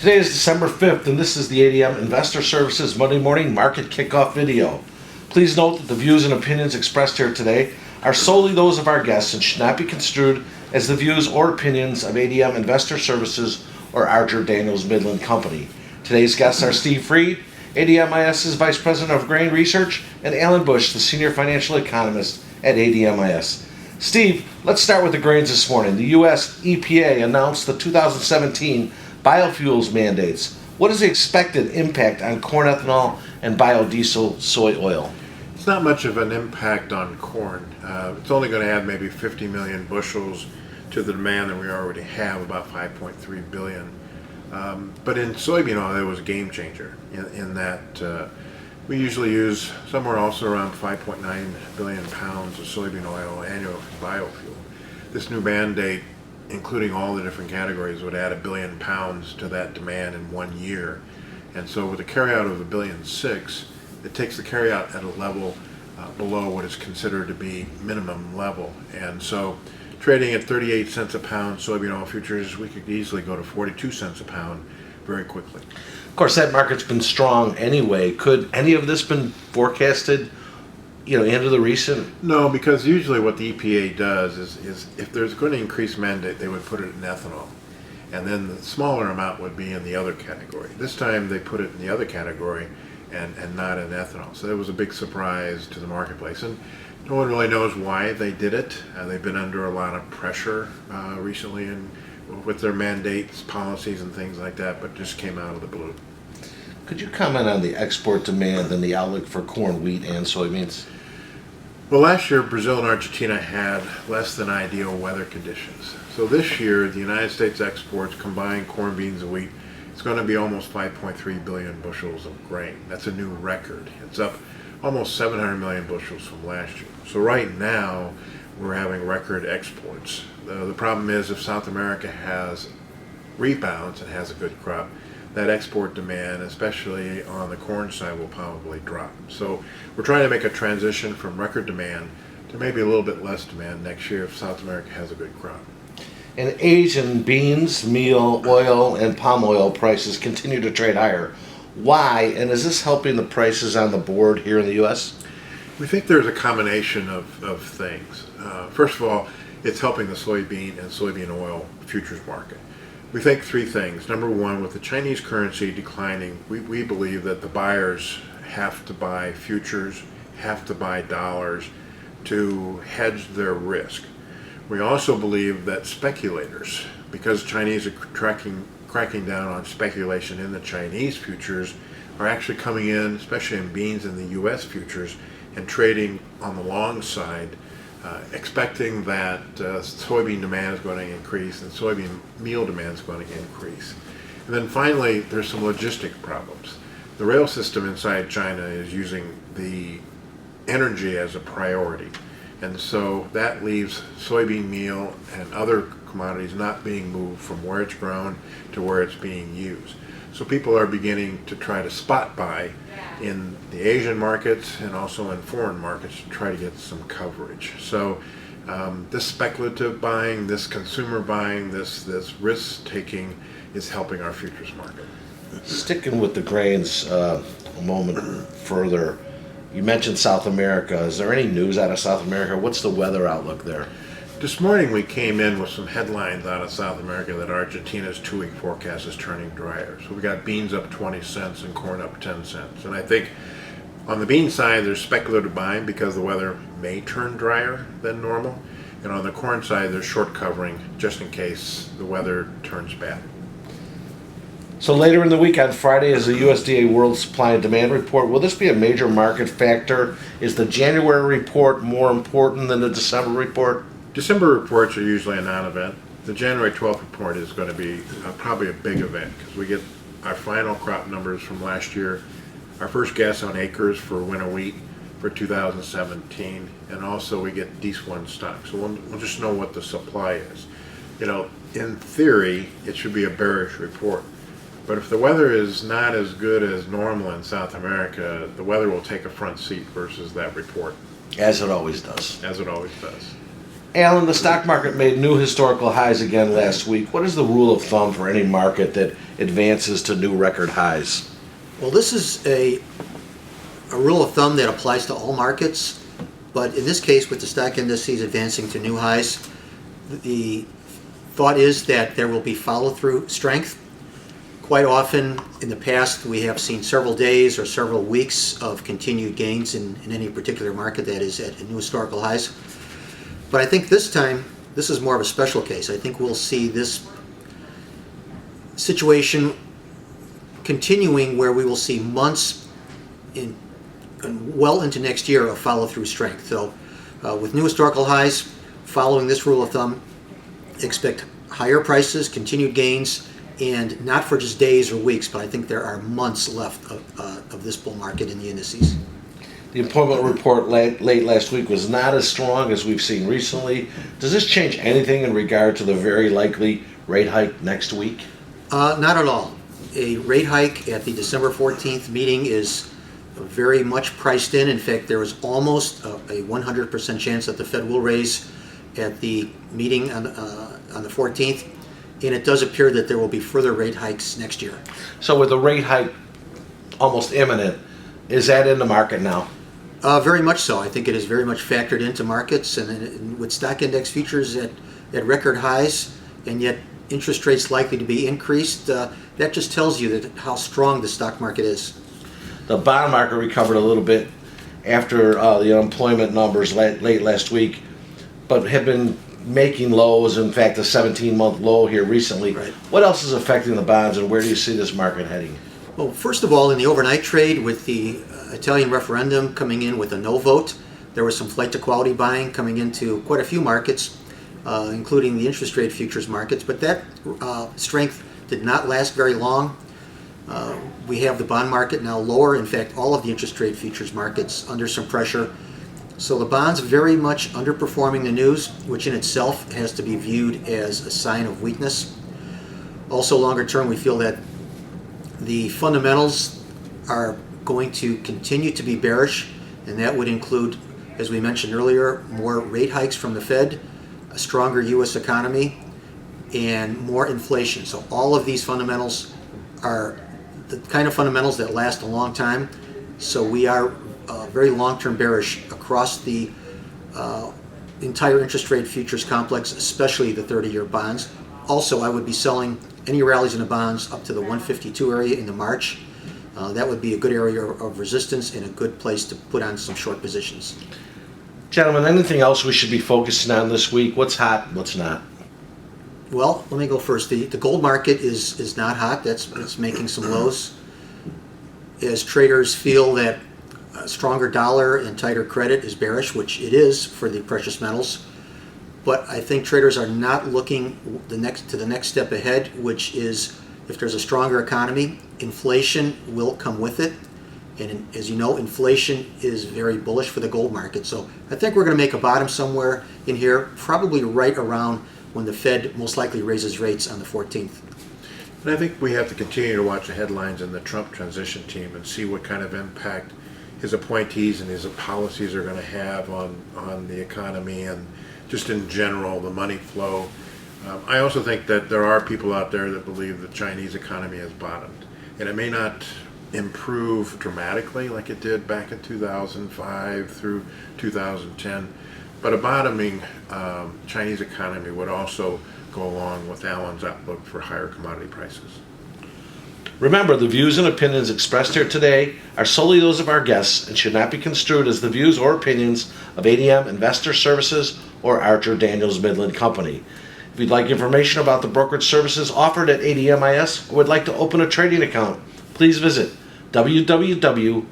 Today is December 5th, and this is the ADM Investor Services Monday Morning Market Kickoff video. Please note that the views and opinions expressed here today are solely those of our guests and should not be construed as the views or opinions of ADM Investor Services or Archer Daniels Midland Company. Today's guests are Steve Freed, ADMIS's Vice President of Grain Research, and Alan Bush, the Senior Financial Economist at ADMIS. Steve, let's start with the grains this morning. The U.S. EPA announced the 2017 biofuels mandates. What is the expected impact on corn ethanol and biodiesel soy oil? It's not much of an impact on corn. It's only going to add maybe 50 million bushels to the demand that we already have, about 5.3 billion. But in soybean oil, it was a game changer in that we usually use somewhere also around 5.9 billion pounds of soybean oil annually for biofuel. This new mandate, including all the different categories, would add 1 billion pounds to that demand in 1 year. And so with a carryout of 1.6 billion, it takes the carryout at a level below what is considered to be minimum level. And so trading at 38 cents a pound soybean oil futures, we could easily go to 42 cents a pound very quickly. Of course, that market's been strong anyway. Could any of this been forecasted, into the recent? No, because usually what the EPA does is if there's going to increase mandate, they would put it in ethanol. And then the smaller amount would be in the other category. This time they put it in the other category and not in ethanol. So it was a big surprise to the marketplace. And no one really knows why they did it. They've been under a lot of pressure recently with their mandates, policies, and things like that, but just came out of the blue. Could you comment on the export demand and the outlook for corn, wheat, and soybeans? Well, last year, Brazil and Argentina had less than ideal weather conditions. So this year, the United States exports, combined corn, beans, and wheat, it's going to be almost 5.3 billion bushels of grain. That's a new record. It's up almost 700 million bushels from last year. So right now, we're having record exports. The problem is if South America rebounds and has a good crop, that export demand, especially on the corn side, will probably drop. So we're trying to make a transition from record demand to maybe a little bit less demand next year if South America has a good crop. And Asian beans, meal, oil, and palm oil prices continue to trade higher. Why? And is this helping the prices on the board here in the U.S.? We think there's a combination of things. First of all, it's helping the soybean and soybean oil futures market. We think three things. Number one, with the Chinese currency declining, we believe that the buyers have to buy futures, have to buy dollars to hedge their risk. We also believe that speculators, because Chinese are cracking down on speculation in the Chinese futures, are actually coming in, especially in beans in the U.S. futures, and trading on the long side, expecting that soybean demand is going to increase and soybean meal demand is going to increase. And then finally, there's some logistic problems. The rail system inside China is using the energy as a priority. And so that leaves soybean meal and other commodities not being moved from where it's grown to where it's being used. So people are beginning to try to spot buy in the Asian markets and also in foreign markets to try to get some coverage. So this speculative buying, this consumer buying, this risk taking is helping our futures market. Sticking with the grains a moment further, you mentioned South America. Is there any news out of South America? What's the weather outlook there? This morning we came in with some headlines out of South America that Argentina's 2-week forecast is turning drier. So we got beans up 20 cents and corn up 10 cents. And I think on the bean side there's speculative buying because the weather may turn drier than normal. And on the corn side there's short covering just in case the weather turns bad. So later in the week on Friday is the USDA World Supply and Demand Report. Will this be a major market factor? Is the January report more important than the December report? December reports are usually a non-event. The January 12th report is going to be probably a big event because we get our final crop numbers from last year, our first guess on acres for winter wheat for 2017, and also we get D1 stock. So we'll just know what the supply is. In theory, it should be a bearish report. But if the weather is not as good as normal in South America, the weather will take a front seat versus that report. As it always does. As it always does. Alan, the stock market made new historical highs again last week. What is the rule of thumb for any market that advances to new record highs? Well, this is a rule of thumb that applies to all markets, but in this case, with the stock indices advancing to new highs, the thought is that there will be follow-through strength. Quite often in the past, we have seen several days or several weeks of continued gains in any particular market that is at new historical highs. But I think this time, this is more of a special case. I think we'll see this situation continuing where we will see months well into next year of follow-through strength. So with new historical highs, following this rule of thumb, expect higher prices, continued gains, and not for just days or weeks, but I think there are months left of this bull market in the indices. The employment report late last week was not as strong as we've seen recently. Does this change anything in regard to the very likely rate hike next week? Not at all. A rate hike at the December 14th meeting is very much priced in. In fact, there is almost a 100% chance that the Fed will raise at the meeting on the 14th, and it does appear that there will be further rate hikes next year. So with the rate hike almost imminent, is that in the market now? Very much so. I think it is very much factored into markets, and with stock index futures at record highs, and yet interest rates likely to be increased, that just tells you that how strong the stock market is. The bond market recovered a little bit after the unemployment numbers late last week, but have been making lows, in fact a 17-month low here recently. Right. What else is affecting the bonds, and where do you see this market heading? Well, first of all, in the overnight trade, with the Italian referendum coming in with a no vote, there was some flight to quality buying coming into quite a few markets, including the interest rate futures markets, but that strength did not last very long. We have the bond market now lower. In fact, all of the interest rate futures markets under some pressure. So the bonds very much underperforming the news, which in itself has to be viewed as a sign of weakness. Also, longer term, we feel that the fundamentals are going to continue to be bearish, and that would include, as we mentioned earlier, more rate hikes from the Fed, a stronger U.S. economy, and more inflation. So all of these fundamentals are the kind of fundamentals that last a long time. So we are very long-term bearish across the entire interest rate futures complex, especially the 30-year bonds. Also, I would be selling any rallies in the bonds up to the 152 area in the March. That would be a good area of resistance and a good place to put on some short positions. Gentlemen, anything else we should be focusing on this week? What's hot, what's not? Well, let me go first. The gold market is not hot. It's making some lows. As traders feel that a stronger dollar and tighter credit is bearish, which it is for the precious metals. But I think traders are not looking to the next step ahead, which is if there's a stronger economy, inflation will come with it. And as you know, inflation is very bullish for the gold market. So I think we're going to make a bottom somewhere in here, probably right around when the Fed most likely raises rates on the 14th. And I think we have to continue to watch the headlines in the Trump transition team and see what kind of impact his appointees and his policies are going to have on the economy and just in general the money flow. I also think that there are people out there that believe the Chinese economy has bottomed, and it may not improve dramatically like it did back in 2005 through 2010, but a bottoming Chinese economy would also go along with Alan's outlook for higher commodity prices. Remember, the views and opinions expressed here today are solely those of our guests and should not be construed as the views or opinions of ADM Investor Services or Archer Daniels Midland Company. If you'd like information about the brokerage services offered at ADMIS or would like to open a trading account, please visit www.admis.com.